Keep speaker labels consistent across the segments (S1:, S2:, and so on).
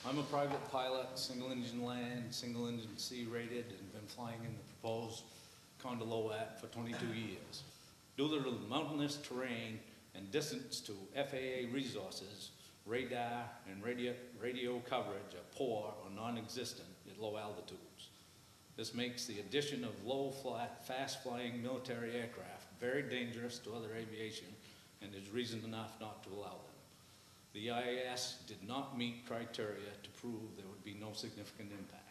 S1: I'm a private pilot, single engine land, single engine sea rated, and been flying in the proposed Condor for 22 years. Due to the mountainous terrain and distance to FAA resources, radar and radio coverage are poor or non-existent at low altitudes. This makes the addition of fast-flying military aircraft very dangerous to other aviation and is reason enough not to allow them. The EIS did not meet criteria to prove there would be no significant impact.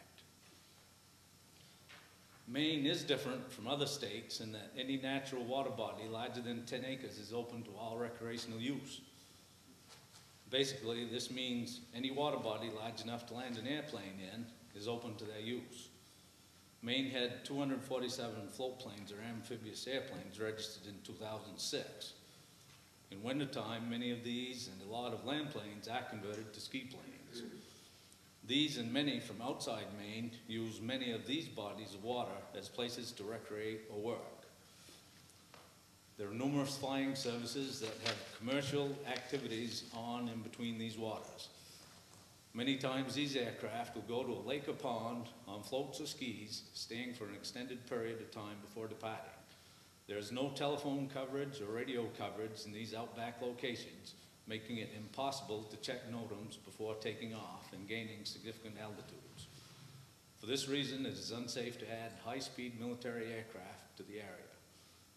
S1: Maine is different from other states in that any natural water body larger than 10 acres is open to all recreational use. Basically, this means any water body large enough to land an airplane in is open to their use. Maine had 247 float planes or amphibious airplanes registered in 2006. In wintertime, many of these and a lot of land planes are converted to ski planes. These and many from outside Maine use many of these bodies of water as places to recreate or work. There are numerous flying services that have commercial activities on and between these waters. Many times these aircraft will go to a lake or pond on floats or skis, staying for an extended period of time before departing. There is no telephone coverage or radio coverage in these outback locations, making it impossible to check NOTAMs before taking off and gaining significant altitudes. For this reason, it is unsafe to add high-speed military aircraft to the area.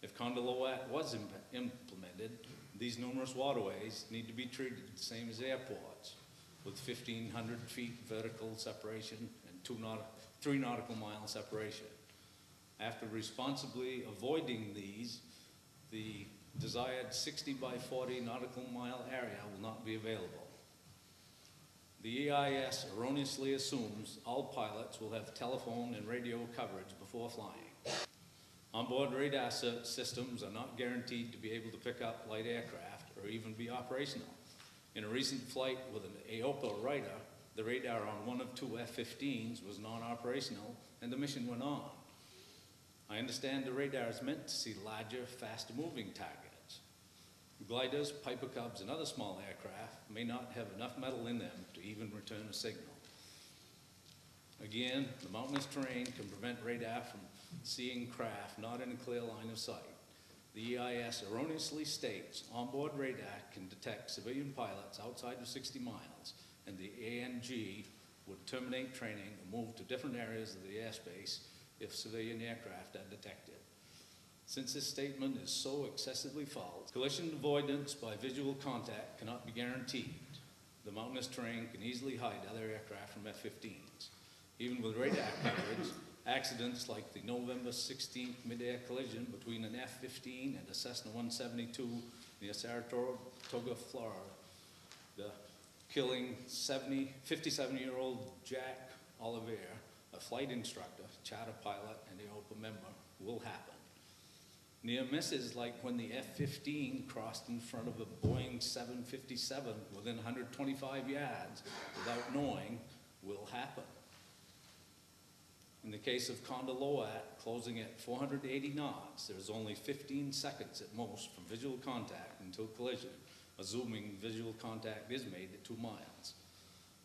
S1: If Condor was implemented, these numerous waterways need to be treated the same as airports, with 1,500 feet vertical separation and 3 nautical mile separation. After responsibly avoiding these, the desired 60 by 40 nautical mile area will not be available. The EIS erroneously assumes all pilots will have telephone and radio coverage before flying. Onboard radar systems are not guaranteed to be able to pick up light aircraft or even be operational. In a recent flight with an AOPA Writer, the radar on one of 2 F-15s was non-operational and the mission went on. I understand the radar is meant to see larger, faster-moving targets. Gliders, Piper Cubs, and other small aircraft may not have enough metal in them to even return a signal. Again, the mountainous terrain can prevent radar from seeing craft not in a clear line of sight. The EIS erroneously states onboard radar can detect civilian pilots outside of 60 miles, and the ANG would terminate training and move to different areas of the airspace if civilian aircraft are detected. Since this statement is so excessively false, collision avoidance by visual contact cannot be guaranteed. The mountainous terrain can easily hide other aircraft from F-15s. Even with radar coverage, accidents like the November 16th mid-air collision between an F-15 and a Cessna 172 near Saratoga, Florida, killing 57-year-old Jack Oliver, a flight instructor, charter pilot, and AOPA member, will happen. Near misses like when the F-15 crossed in front of a Boeing 757 within 125 yards without knowing will happen. In the case of Condor closing at 480 knots, there is only 15 seconds at most from visual contact until collision, assuming visual contact is made at 2 miles.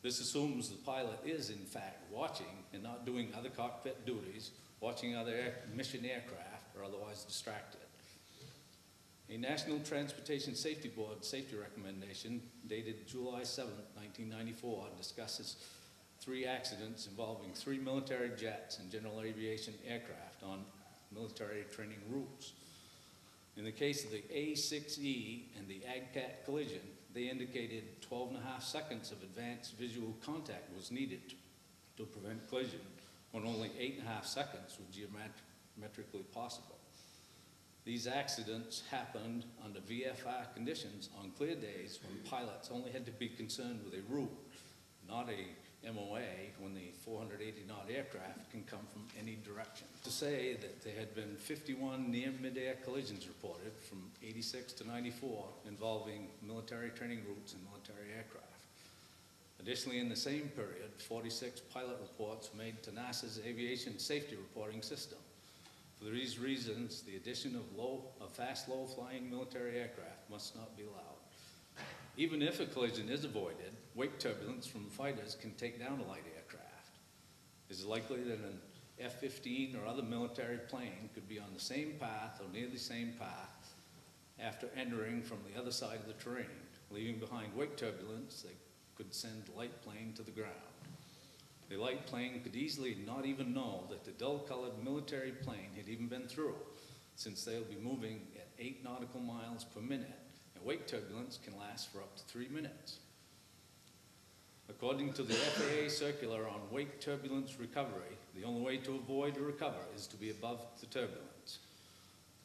S1: This assumes the pilot is, in fact, watching and not doing other cockpit duties, watching other mission aircraft, or otherwise distracted. A National Transportation Safety Board safety recommendation dated July 7, 1994 discusses 3 accidents involving 3 military jets and general aviation aircraft on military training routes. In the case of the A6E and the AGCAT collision, they indicated 12.5 seconds of advanced visual contact was needed to prevent collision, when only 8.5 seconds was geometrically possible. These accidents happened under VFR conditions on clear days when pilots only had to be concerned with a route, not a MOA, when the 480-knot aircraft can come from any direction. To say that there had been 51 near mid-air collisions reported from 86 to 94 involving military training routes and military aircraft. Additionally, in the same period, 46 pilot reports were made to NASA's aviation safety reporting system. For these reasons, the addition of fast, low-flying military aircraft must not be allowed. Even if a collision is avoided, wake turbulence from fighters can take down a light aircraft. It is likely that an F-15 or other military plane could be on the same path or near the same path after entering from the other side of the terrain, leaving behind wake turbulence that could send the light plane to the ground. The light plane could easily not even know that the dull-colored military plane had even been through, since they'll be moving at 8 nautical miles per minute, and wake turbulence can last for up to 3 minutes. According to the FAA circular on wake turbulence recovery, the only way to avoid or recover is to be above the turbulence.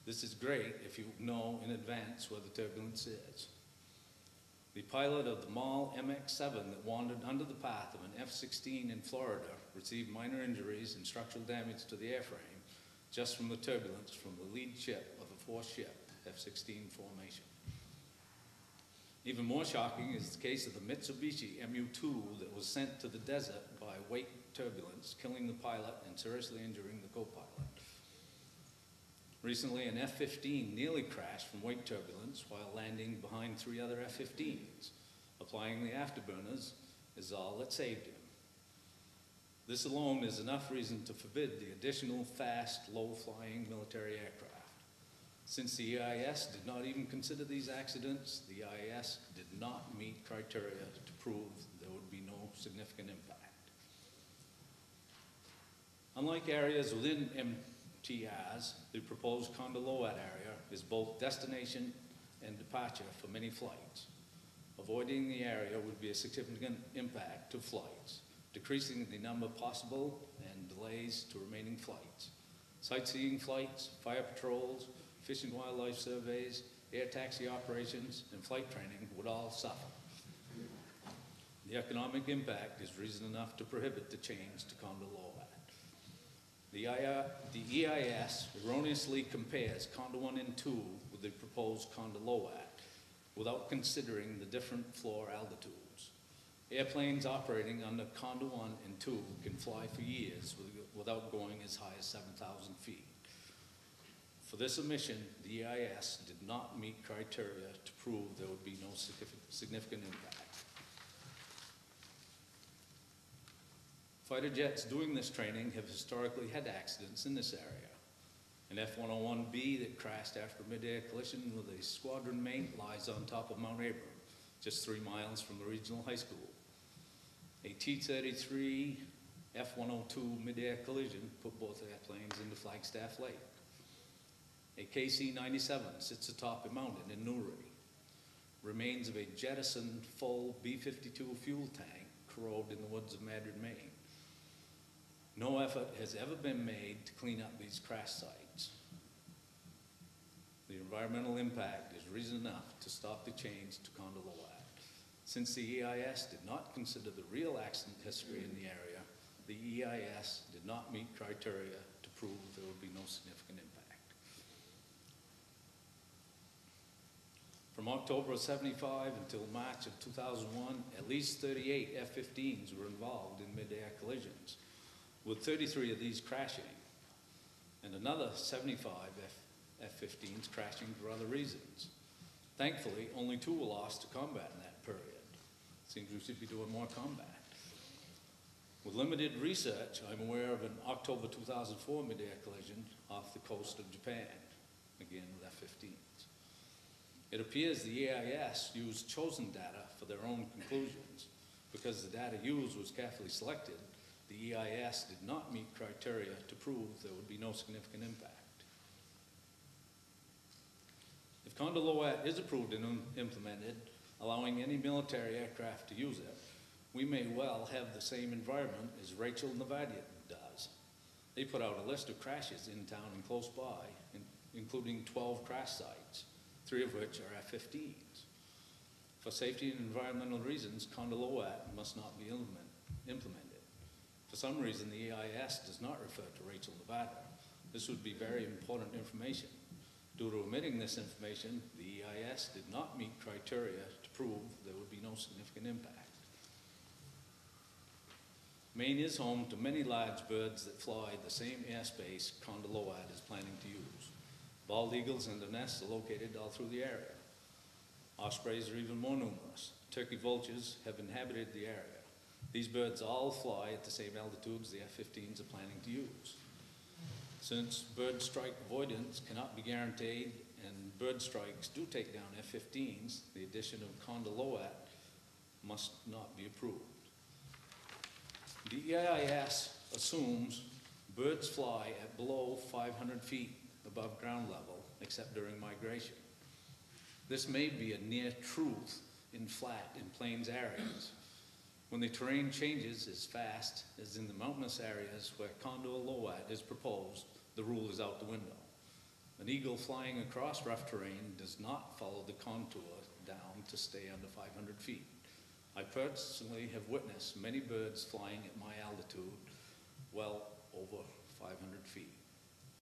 S1: This is great if you know in advance where the turbulence is. The pilot of the MAL MX-7 that wandered under the path of an F-16 in Florida received minor injuries and structural damage to the airframe just from the turbulence from the lead ship of a four-ship F-16 formation. Even more shocking is the case of the Mitsubishi Mu-2 that was sent to the desert by wake turbulence, killing the pilot and seriously injuring the co-pilot. Recently, an F-15 nearly crashed from wake turbulence while landing behind 3 other F-15s. Applying the afterburners is all that saved him. This alone is enough reason to forbid the additional fast, low-flying military aircraft. Since the EIS did not even consider these accidents, the EIS did not meet criteria to prove there would be no significant impact. Unlike areas within MTRs, the proposed Condor area is both destination and departure for many flights. Avoiding the area would be a significant impact to flights, decreasing the number possible and delays to remaining flights. Sightseeing flights, fire patrols, fish and wildlife surveys, air taxi operations, and flight training would all suffer. The economic impact is reason enough to prohibit the change to Condor The EIS erroneously compares Condor 1 and 2 with the proposed Condor without considering the different floor altitudes. Airplanes operating under Condor 1 and 2 can fly for years without going as high as 7,000 feet. For this omission, the EIS did not meet criteria to prove there would be no significant impact. Fighter jets doing this training have historically had accidents in this area. An F-101B that crashed after a mid-air collision with a squadron mate lies on top of Mount Abram, just 3 miles from the regional high school. A T-33 F-102 mid-air collision put both airplanes into Flagstaff Lake. A KC-97 sits atop a mountain in Newry. Remains of a jettisoned full B-52 fuel tank corrode in the woods of Madrid, Maine. No effort has ever been made to clean up these crash sites. The environmental impact is reason enough to stop the change to Condor Since the EIS did not consider the real accident history in the area, the EIS did not meet criteria to prove there would be no significant impact. From October of '75 until March of 2001, at least 38 F-15s were involved in mid-air collisions, with 33 of these crashing, and another 75 F-15s crashing for other reasons. Thankfully, only 2 were lost to combat in that period. Seems we should be doing more combat. With limited research, I'm aware of an October 2004 mid-air collision off the coast of Japan, again with F-15s. It appears the EIS used chosen data for their own conclusions. Because the data used was carefully selected, the EIS did not meet criteria to prove there would be no significant impact. If Condor is approved and implemented, allowing any military aircraft to use it, we may well have the same environment as Rachel, Nevada does. They put out a list of crashes in town and close by, including 12 crash sites, 3 of which are F-15s. For safety and environmental reasons, Condor must not be implemented. For some reason, the EIS does not refer to Rachel, Nevada. This would be very important information. Due to omitting this information, the EIS did not meet criteria to prove there would be no significant impact. Maine is home to many large birds that fly the same airspace Condor is planning to use. Bald eagles and their nests are located all through the area. Ospreys are even more numerous. Turkey vultures have inhabited the area. These birds all fly at the same altitudes the F-15s are planning to use. Since bird strike avoidance cannot be guaranteed and bird strikes do take down F-15s, the addition of Condor must not be approved. The EIS assumes birds fly at below 500 feet above ground level, except during migration. This may be a near truth in flat and plains areas. When the terrain changes as fast as in the mountainous areas where Condor Lowat is proposed, the rule is out the window. An eagle flying across rough terrain does not follow the contour down to stay under 500 feet. I personally have witnessed many birds flying at my altitude well over 500 feet.